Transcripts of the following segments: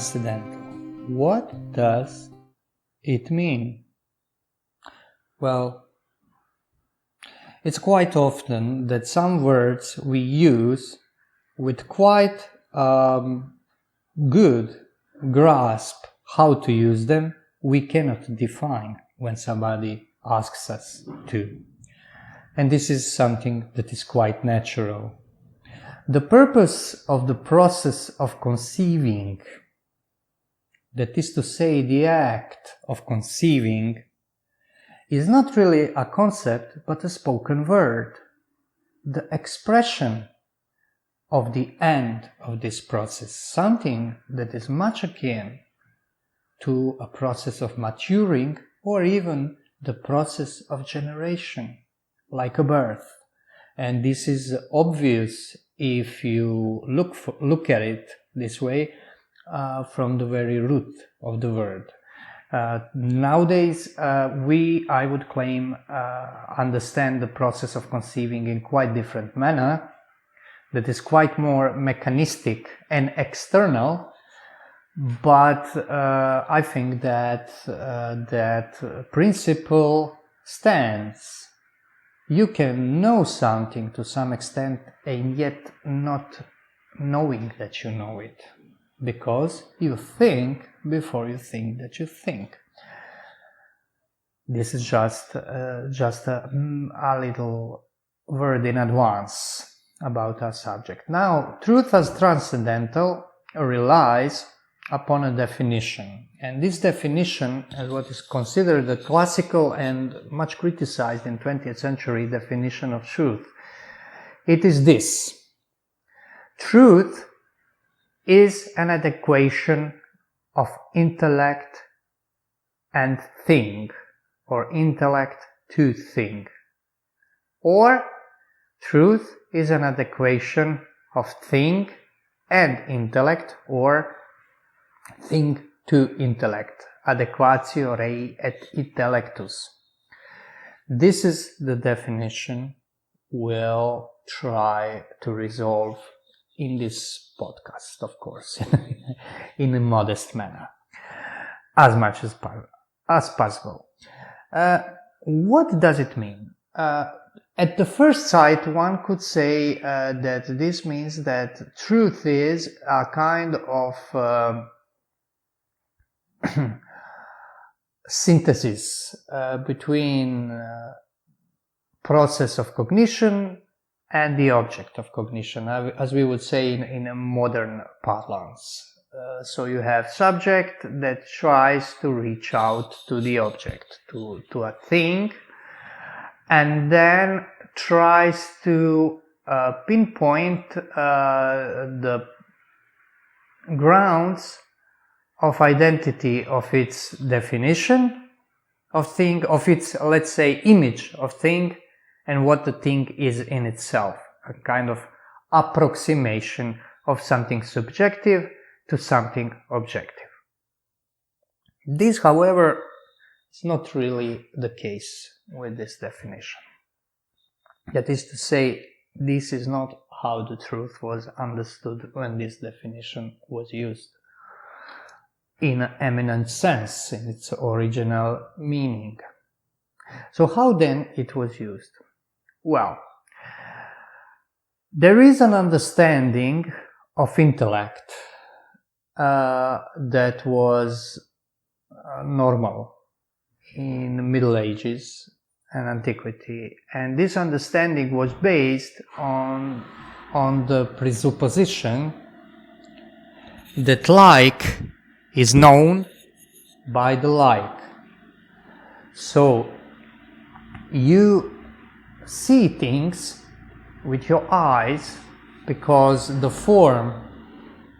transcendental. What does it mean? Well, it's quite often that some words we use with quite good grasp how to use them, we cannot define when somebody asks us to. And this is something that is quite natural. The purpose of the process of conceiving, that is to say the act of conceiving, is not really a concept but a spoken word, the expression of the end of this process, something that is much akin to a process of maturing or even the process of generation, like a birth. And this is obvious if you look at it this way from the very root of the word. Nowadays, I would claim, understand the process of conceiving in quite different manner, that is quite more mechanistic and external, but I think that that principle stands. You can know something to some extent and yet not knowing that you know it, because you think before you think that you think. This is just a little word in advance about our subject. Now, truth as transcendental relies upon a definition, and this definition is what is considered the classical and much criticized in 20th century definition of truth. It is this: truth is an adequation of intellect and thing, or intellect to thing, or truth is an adequation of thing and intellect, or thing to intellect, adequatio rei et intellectus. This is the definition we'll try to resolve in this podcast, of course, in a modest manner, as much as possible. What does it mean? At the first sight, one could say that this means that truth is a kind of synthesis between process of cognition and the object of cognition, as we would say in a modern parlance. So you have subject that tries to reach out to the object, to a thing, and then tries to pinpoint the grounds of identity of its definition of thing, of its, let's say, image of thing, and what the thing is in itself, a kind of approximation of something subjective to something objective. This, however, is not really the case with this definition. That is to say, this is not how the truth was understood when this definition was used in an eminent sense, in its original meaning. So how then it was used? Well, there is an understanding of intellect that was normal in the Middle Ages and Antiquity, and this understanding was based on the presupposition that like is known by the like. So you see things with your eyes because the form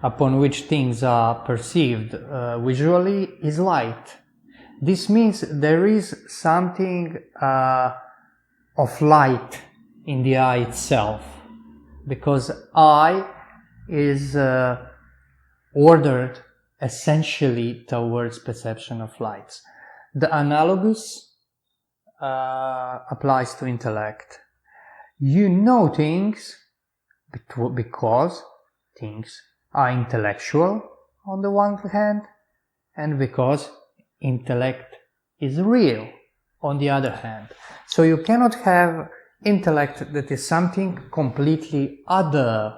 upon which things are perceived visually is light. This means there is something of light in the eye itself, because eye is ordered essentially towards perception of lights. The analogous applies to intellect. You know things because things are intellectual on the one hand, and because intellect is real on the other hand. So you cannot have intellect that is something completely other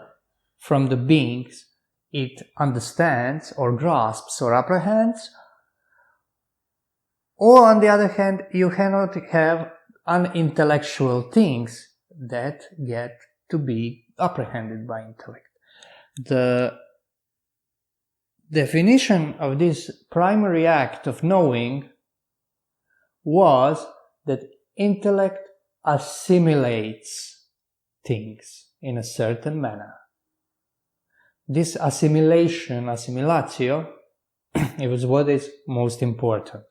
from the beings it understands or grasps or apprehends, or on the other hand, you cannot have unintellectual things that get to be apprehended by intellect. The definition of this primary act of knowing was that intellect assimilates things in a certain manner. This assimilation, assimilatio, it was what is most important.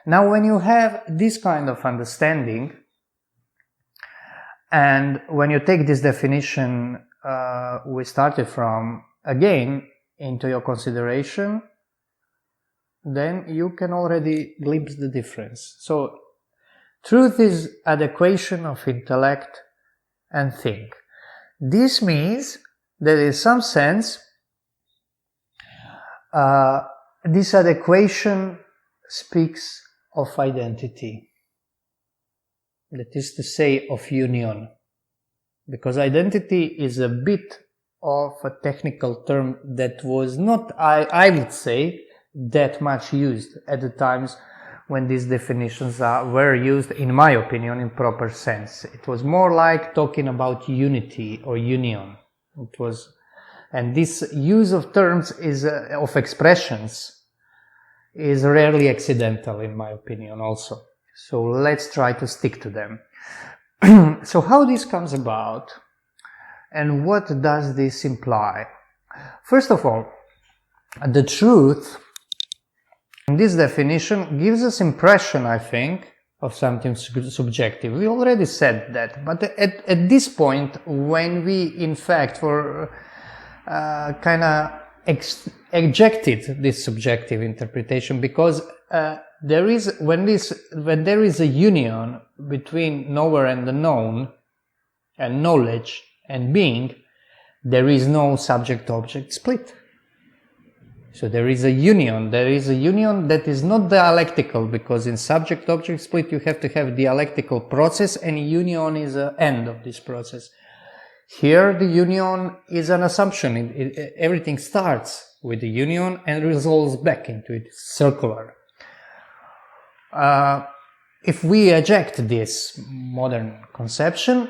Now, when you have this kind of understanding, and when you take this definition we started from again into your consideration, then you can already glimpse the difference. So, truth is adequation of intellect and think. This means that in some sense, this adequation speaks of identity. That is to say, of union. Because identity is a bit of a technical term that was not, I would say, that much used at the times when these definitions were used, in my opinion, in proper sense. It was more like talking about unity or union. It was, and this use of terms is of expressions is rarely accidental, in my opinion, also. So let's try to stick to them. So how this comes about, and what does this imply? First of all, the truth in this definition gives us impression, I think, of something subjective. We already said that, but at this point, when we, in fact, for kind of ejected this subjective interpretation, because there is when there is a union between knower and the known, and knowledge and being, there is no subject-object split. So there is a union. There is a union that is not dialectical, because in subject-object split you have to have dialectical process, and union is the end of this process. Here the union is an assumption. Everything starts with the union and resolves back into it. It's circular. If we eject this modern conception,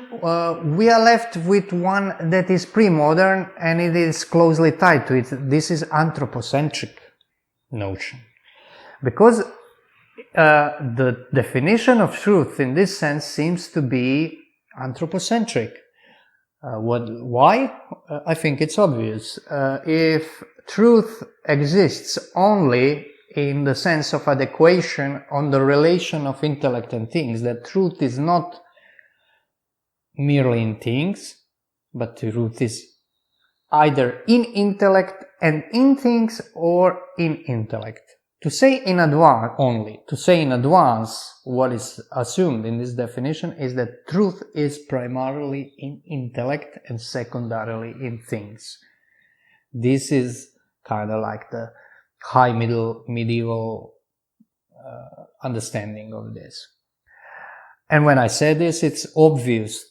we are left with one that is pre-modern, and it is closely tied to it. This is anthropocentric notion. Because the definition of truth in this sense seems to be anthropocentric. Why? I think it's obvious. If truth exists only in the sense of adequation on the relation of intellect and things, that truth is not merely in things, but truth is either in intellect and in things, or in intellect. To say in advance what is assumed in this definition is that truth is primarily in intellect and secondarily in things. This is kind of like the high medieval understanding of this. And when I say this, it's obvious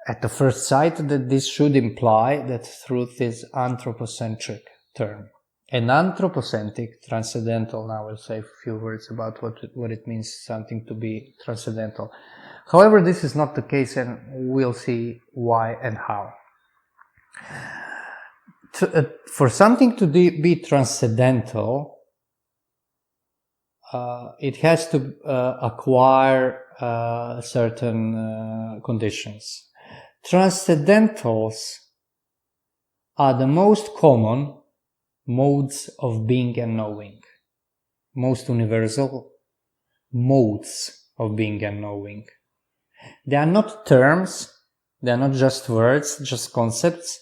at the first sight that this should imply that truth is anthropocentric term. And anthropocentric, transcendental, now I'll say a few words about what it means something to be transcendental. However, this is not the case, and we'll see why and how. For something to be transcendental, it has to acquire certain conditions. Transcendentals are the most common modes of being and knowing, most universal modes of being and knowing. They are not terms, they are not just words, just concepts,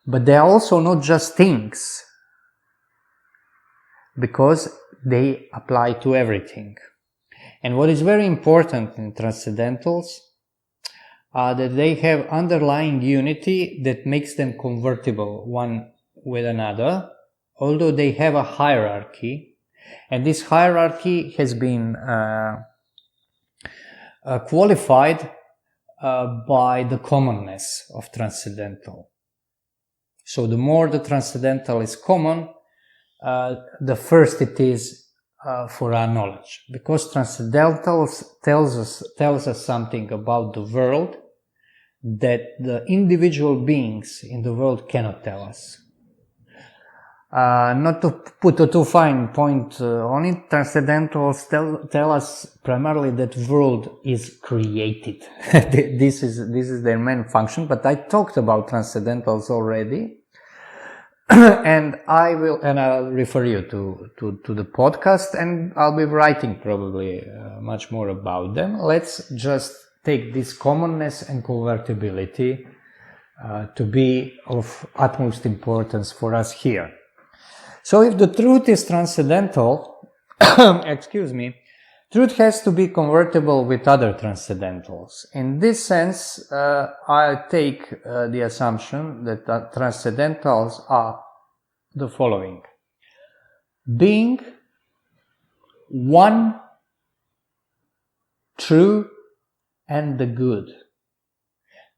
but they are also not just things, because they apply to everything. And what is very important in transcendentals are that they have underlying unity that makes them convertible one with another, although they have a hierarchy, and this hierarchy has been qualified by the commonness of transcendental. So the more the transcendental is common, the first it is for our knowledge, because transcendental tells us something about the world that the individual beings in the world cannot tell us. Not to put a too fine point on it, transcendentals tell us primarily that world is created. This is their main function, but I talked about transcendentals already. And I'll refer you to the podcast, and I'll be writing probably much more about them. Let's just take this commonness and convertibility to be of utmost importance for us here. So if the truth is transcendental, truth has to be convertible with other transcendentals. In this sense, I take the assumption that transcendentals are the following: being, one, true, and the good.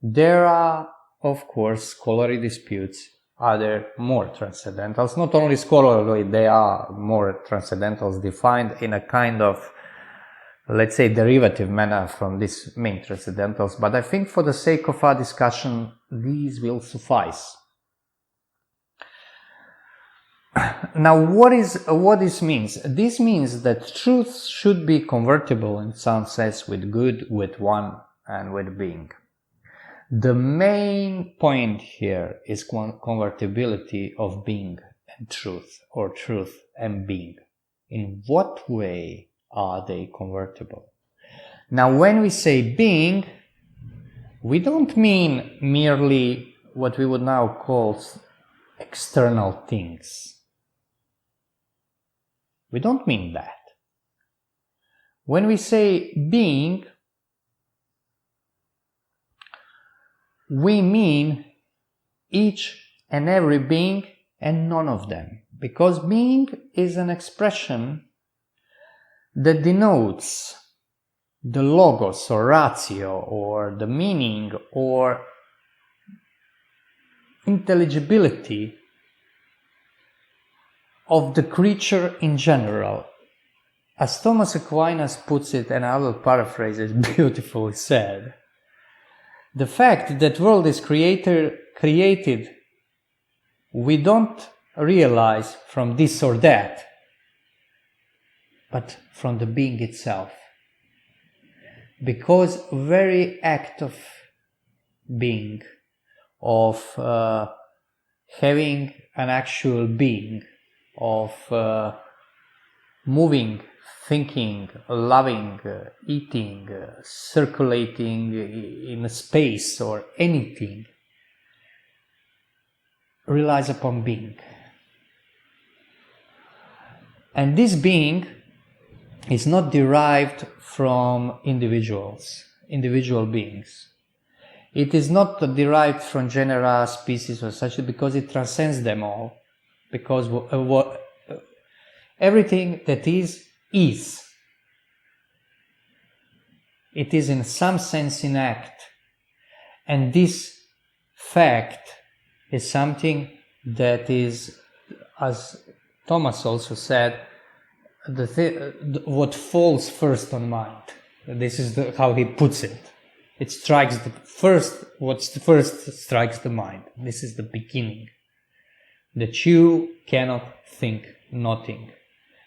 There are, of course, scholarly disputes. Are there more transcendentals? Not only scholarly, there are more transcendentals defined in a kind of, let's say, derivative manner from these main transcendentals, but I think for the sake of our discussion, these will suffice. Now, what this means? This means that truth should be convertible in some sense with good, with one, and with being. The main point here is convertibility of being and truth, or truth and being. In what way are they convertible? Now, when we say being, we don't mean merely what we would now call external things. We don't mean that. When we say being, we mean each and every being and none of them, because being is an expression that denotes the logos or ratio or the meaning or intelligibility of the creature in general. As Thomas Aquinas puts it, and I will paraphrase it, beautifully said, the fact that world is created, we don't realize from this or that, but from the being itself. Because very act of being, of having an actual being, of moving, thinking, loving, eating, circulating in space or anything, relies upon being. And this being is not derived from individual beings. It is not derived from genera, species or such, because it transcends them all. Because everything that is. It is in some sense in act. And this fact is something that is, as Thomas also said, what falls first on mind. This is how he puts it. It strikes what first strikes the mind. This is the beginning. That you cannot think nothing.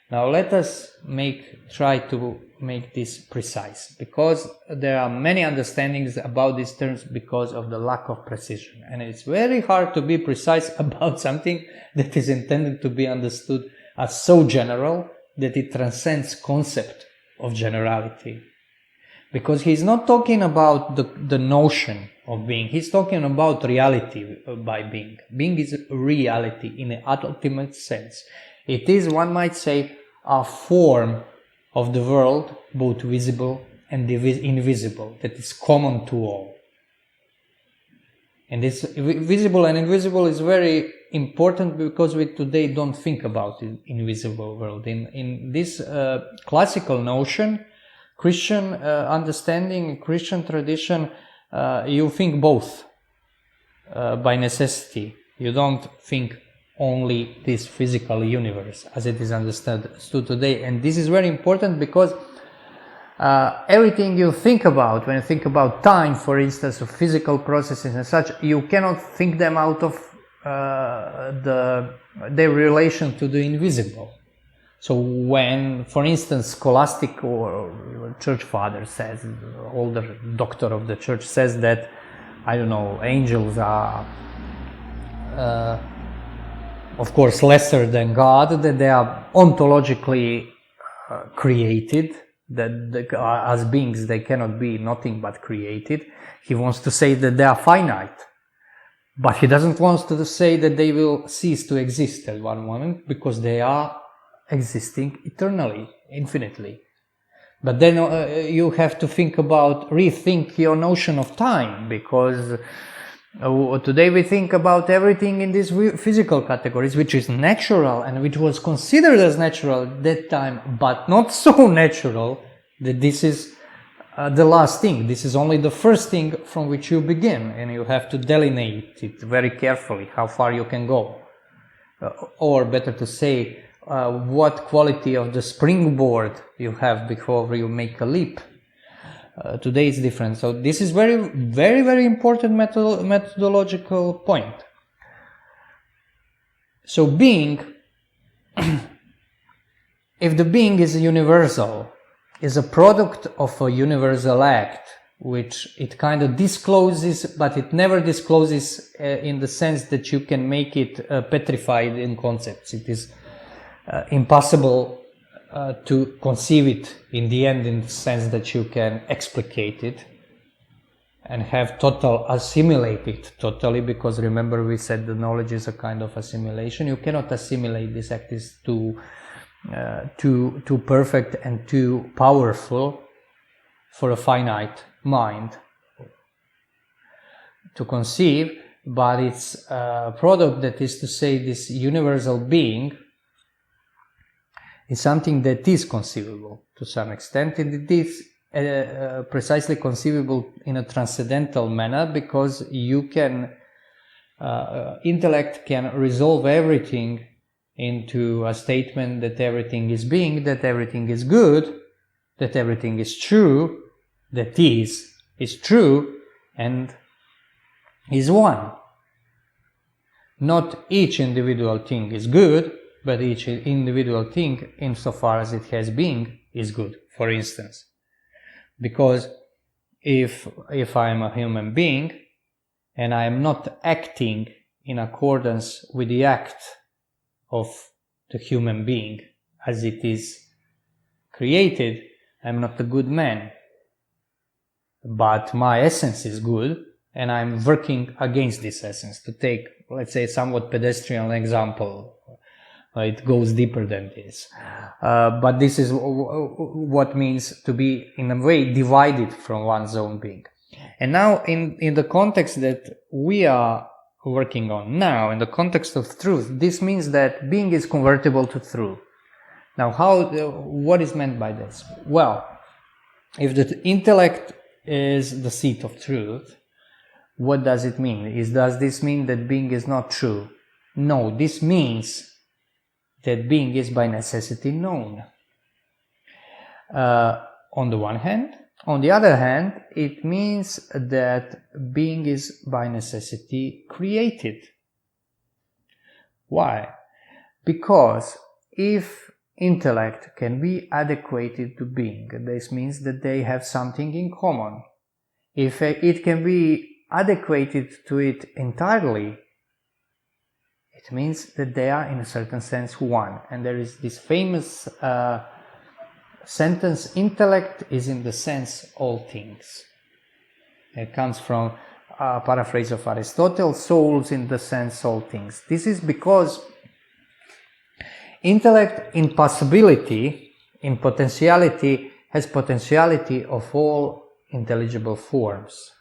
Now let us try to make this precise, because there are many understandings about these terms because of the lack of precision. And it's very hard to be precise about something that is intended to be understood as so general that it transcends concept of generality. Because he's not talking about the notion of being, he's talking about reality by being. Being is reality in an ultimate sense. It is, one might say, a form of the world, both visible and invisible, that is common to all. And this visible and invisible is very important because we today don't think about the invisible world. In this classical notion, Christian understanding, Christian tradition, you think both by necessity. You don't think only this physical universe as it is understood today. And this is very important because everything you think about, when you think about time, for instance, of physical processes and such, you cannot think them out of their relation to the invisible. So when, for instance, scholastic or church father says, older doctor of the church says that, I don't know, angels are, of course, lesser than God, that they are ontologically created, that as beings they cannot be nothing but created. He wants to say that they are finite, but he doesn't want to say that they will cease to exist at one moment, because they are existing eternally, infinitely. But then you have to rethink your notion of time, because today we think about everything in these physical categories, which is natural and which was considered as natural at that time, but not so natural that this is the last thing. This is only the first thing from which you begin, and you have to delineate it very carefully how far you can go. Or better to say, what quality of the springboard you have before you make a leap. Today is different. So this is very, very, very important methodological point. So being, if the being is universal, is a product of a universal act, which it kind of discloses, but it never discloses in the sense that you can make it petrified in concepts. It is impossible to conceive it in the end, in the sense that you can explicate it and have total assimilate it totally, because remember we said the knowledge is a kind of assimilation. You cannot assimilate. This act is too perfect and too powerful for a finite mind to conceive, but it's a product, that is to say, this universal being is something that is conceivable to some extent, and it is precisely conceivable in a transcendental manner, because you can, intellect can resolve everything into a statement that everything is being, that everything is good, that everything is true, that is true, and is one. Not each individual thing is good, but each individual thing, insofar as it has being, is good, for instance. Because if I am a human being and I am not acting in accordance with the act of the human being as it is created, I am not a good man. But my essence is good, and I am working against this essence. To take, let's say, somewhat pedestrian example, it goes deeper than this. But this is what means to be, in a way, divided from one's own being. And now, in the context that we are working on now, in the context of truth, this means that being is convertible to truth. Now, what is meant by this? well, if the intellect is the seat of truth, what does it mean? Does this mean that being is not true? No, this means that being is by necessity known. On the one hand. On the other hand, it means that being is by necessity created. Why? Because if intellect can be adequated to being, this means that they have something in common. If it can be adequated to it entirely, it means that they are, in a certain sense, one. And there is this famous sentence, intellect is in the sense all things. It comes from a paraphrase of Aristotle, souls in the sense all things. This is because intellect in possibility, in potentiality, has potentiality of all intelligible forms.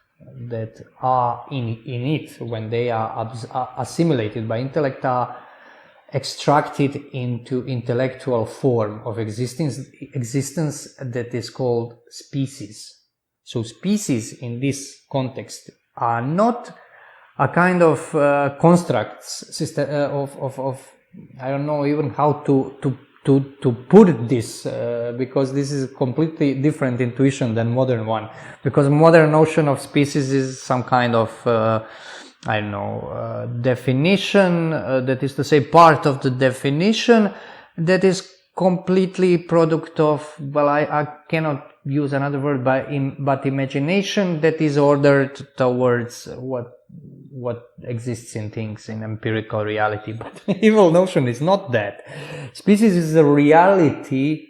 that are in it, when they are assimilated by intellect, are extracted into intellectual form of existence that is called species. So species in this context are not a kind of constructs system of I don't know even how to put this, because this is a completely different intuition than modern one, because modern notion of species is some kind of I don't know, definition, that is to say part of the definition that is completely product of, well, I cannot use another word, but imagination that is ordered towards what exists in things, in empirical reality. But evil notion is not that. Species is a reality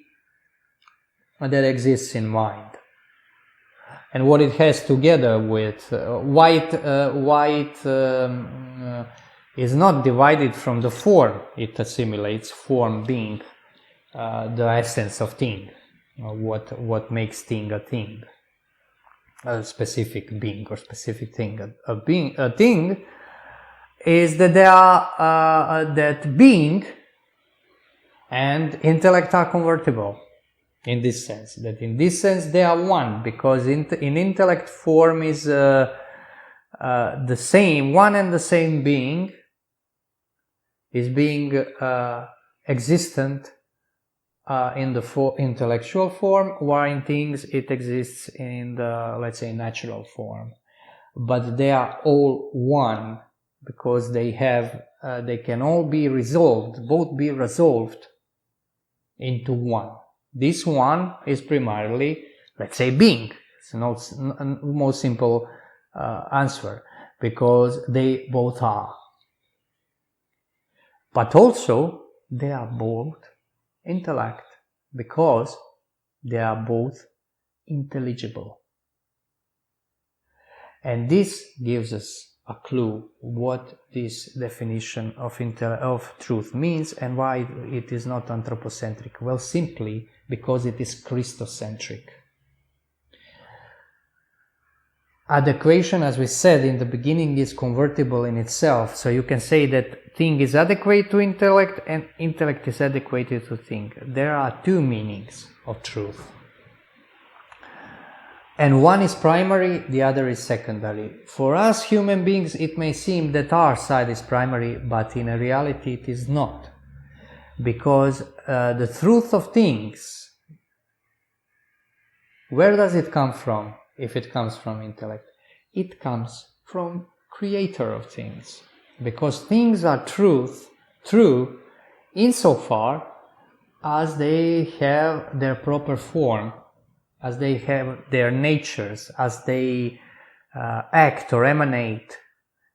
that exists in mind. And what it has together with white is not divided from the form. It assimilates, form being the essence of thing, what makes thing a thing, a specific being or specific thing. A thing is that they are that being and intellect are convertible. In this sense, they are one, because in intellect form is the same, one and the same being is being existent in the intellectual form, while in things it exists in the, let's say, natural form. But they are all one, because they can all be resolved, both be resolved into one. This one is primarily, let's say, being. It's the most simple answer, because they both are. But also, they are both intellect, because they are both intelligible. And this gives us a clue what this definition of truth means and why it is not anthropocentric. Well, simply because it is Christocentric. Adequation, as we said in the beginning, is convertible in itself. So you can say that thing is adequate to intellect and intellect is adequate to thing. There are two meanings of truth. And one is primary, the other is secondary. For us human beings, it may seem that our side is primary, but in reality it is not. Because the truth of things, where does it come from? If it comes from intellect, it comes from creator of things. Because things are true insofar as they have their proper form, as they have their natures, as they act or emanate,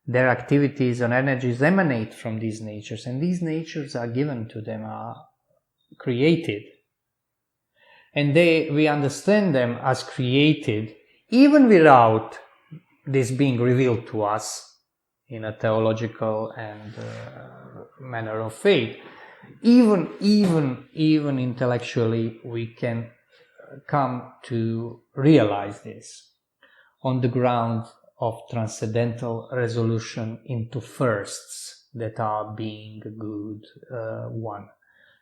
their activities and energies emanate from these natures, and these natures are given to them, are created. And we understand them as created, even without this being revealed to us in a theological and manner of faith. Even intellectually, we can come to realize this on the ground of transcendental resolution into firsts that are being, good, one,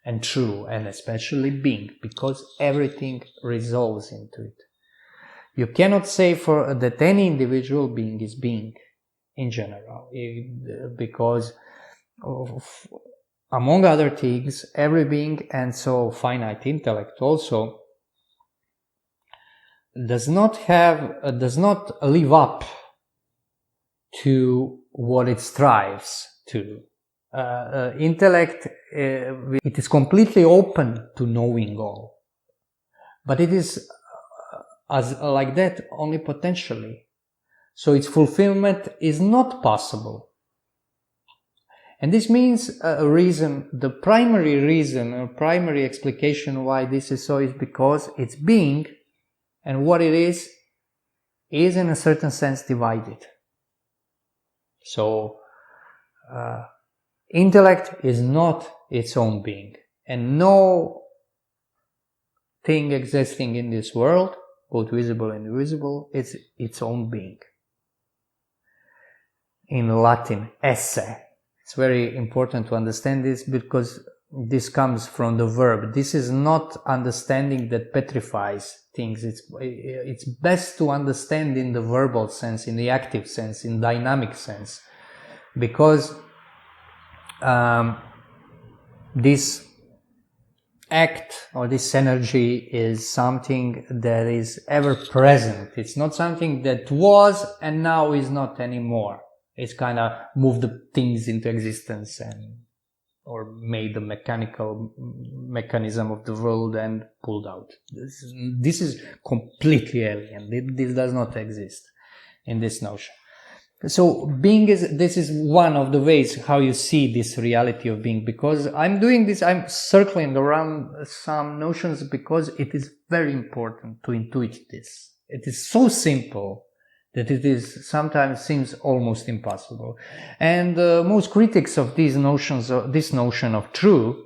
and true, and especially being, because everything resolves into it. You cannot say that any individual being is being in general, because among other things, every being, and so finite intellect also, does not live up to what it strives to. Intellect, it is completely open to knowing all, but it is like that only potentially. So its fulfillment is not possible. And this means the primary reason or primary explication why this is so is because its being and what it is in a certain sense divided. So intellect is not its own being, and no thing existing in this world, both visible and invisible, is its own being. in Latin, esse. It's very important to understand this because this comes from the verb. This is not understanding that petrifies things. It's best to understand in the verbal sense, in the active sense, in dynamic sense, because this act or this energy is something that is ever present. It's not something that was and now is not anymore. It's kind of moved the things into existence or made the mechanical mechanism of the world and pulled out. This is completely alien. This does not exist in this notion. So being this is one of the ways how you see this reality of being, because I'm doing this, I'm circling around some notions because it is very important to intuit this. It is so simple that it is sometimes seems almost impossible. And most critics of these notions, this notion of true,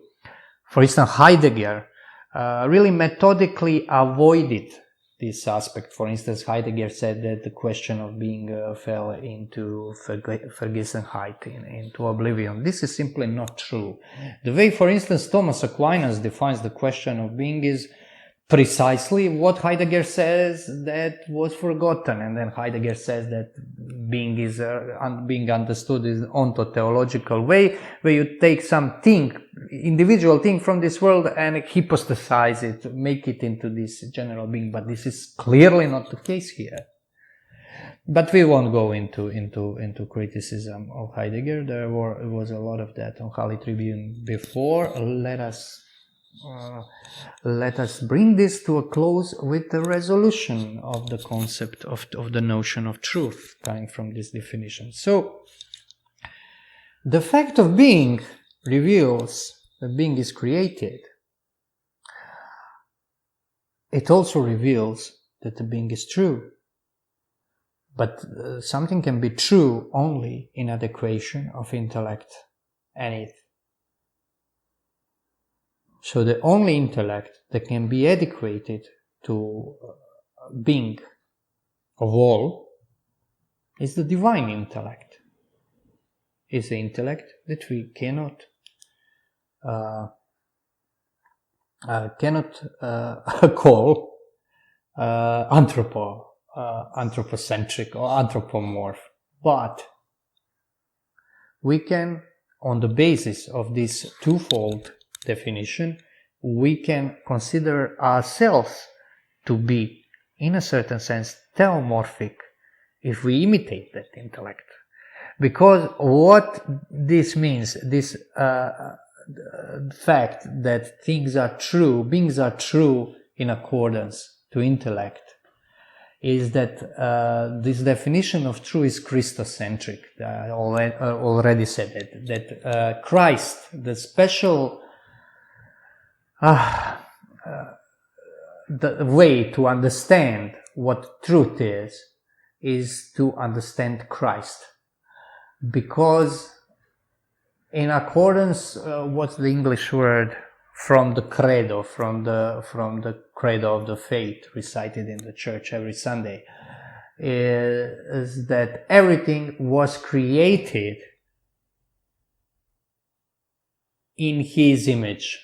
for instance Heidegger, really methodically avoided this aspect. For instance, Heidegger said that the question of being fell into Vergessenheit, into oblivion. This is simply not true. The way, for instance, Thomas Aquinas defines the question of being is precisely what Heidegger says that was forgotten, and then Heidegger says that being is being understood is ontotheological way, where you take something, individual thing from this world and hypostasize it, make it into this general being. But this is clearly not the case here. But we won't go into criticism of Heidegger. There was a lot of that on Holy Tribune before. Let us bring this to a close with the resolution of the concept of the notion of truth coming from this definition. So, the fact of being reveals that being is created. It also reveals that the being is true. But something can be true only in adequation of intellect and it. So the only intellect that can be adequated to being of all is the divine intellect. Is the intellect that we cannot call anthropocentric or anthropomorph, but we can, on the basis of this twofold definition, we can consider ourselves to be, in a certain sense, theomorphic if we imitate that intellect. Because what this means, this fact that things are true, beings are true in accordance to intellect, is that this definition of true is Christocentric. I already said it, that Christ, the special the way to understand what truth is to understand Christ. Because in accordance, what's the English word, from the credo, from the credo of the faith recited in the church every Sunday, is that everything was created in His image.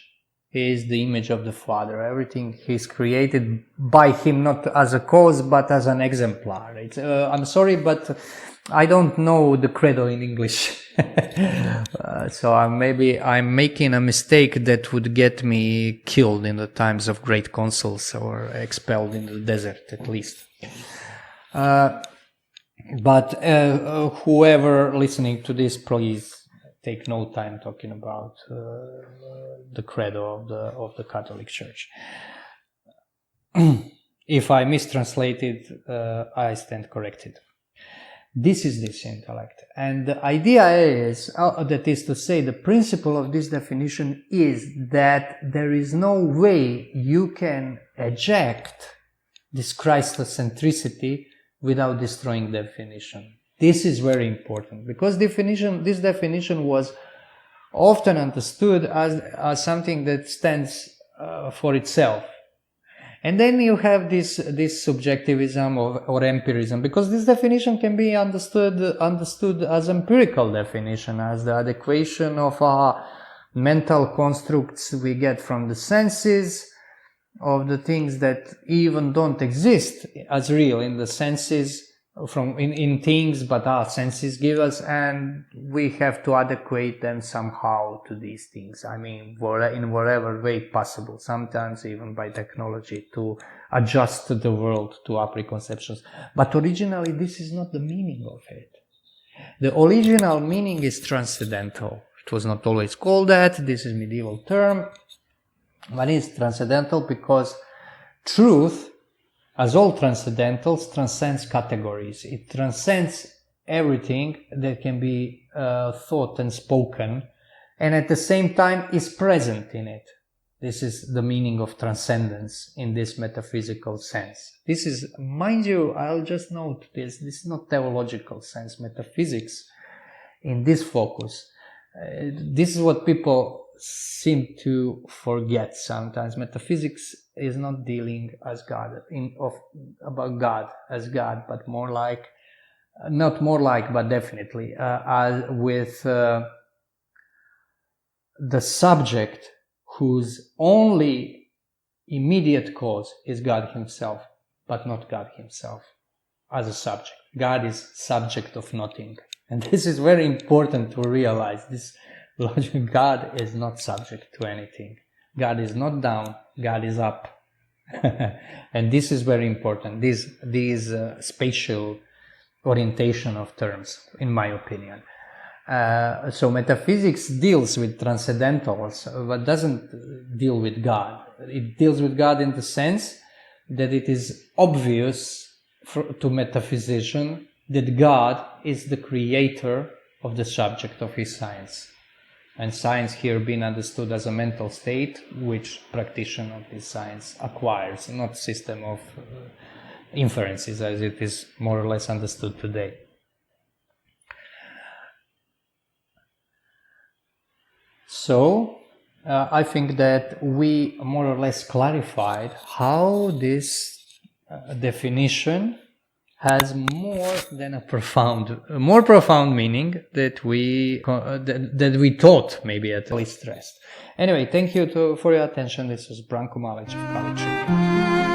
He is the image of the Father. Everything is created by Him, not as a cause, but as an exemplar. I'm sorry, but I don't know the credo in English. So maybe I'm making a mistake that would get me killed in the times of great councils or expelled in the desert, at least. But whoever listening to this, please take no time talking about the credo of the Catholic Church. If I mistranslated, I stand corrected. This is this intellect. And the idea is, that is to say, the principle of this definition is that there is no way you can eject this Christocentricity without destroying definition. This is very important, because this definition was often understood as something that stands for itself. And then you have this subjectivism or empirism, because this definition can be understood as empirical definition, as the adequation of our mental constructs we get from the senses, of the things that even don't exist as real in the senses, in things, but our senses give us, and we have to adequate them somehow to these things. I mean, in whatever way possible, sometimes even by technology, to adjust the world to our preconceptions. But originally, this is not the meaning of it. The original meaning is transcendental. It was not always called that. This is a medieval term. But it's transcendental because truth, as all transcendentals, transcends categories. It transcends everything that can be thought and spoken, and at the same time is present in it. This is the meaning of transcendence in this metaphysical sense. This is, mind you, I'll just note this is not theological sense, metaphysics in this focus. This is what people seem to forget sometimes. Metaphysics is not dealing as God, about God as God, but more like, not more like, but definitely with the subject whose only immediate cause is God himself, but not God himself as a subject. God is subject of nothing. And this is very important to realize. This logic, God is not subject to anything. God is not down, God is up. And this is very important, these spatial orientation of terms, in my opinion. So metaphysics deals with transcendentals, but doesn't deal with God. It deals with God in the sense that it is obvious to metaphysician that God is the creator of the subject of his science. And science here being understood as a mental state which practitioner of this science acquires, not system of inferences as it is more or less understood today. So, I think that we more or less clarified how this definition has more than a more profound meaning that we thought, maybe at least stressed. Anyway, thank you for your attention. This was Branko Malic of Kalic.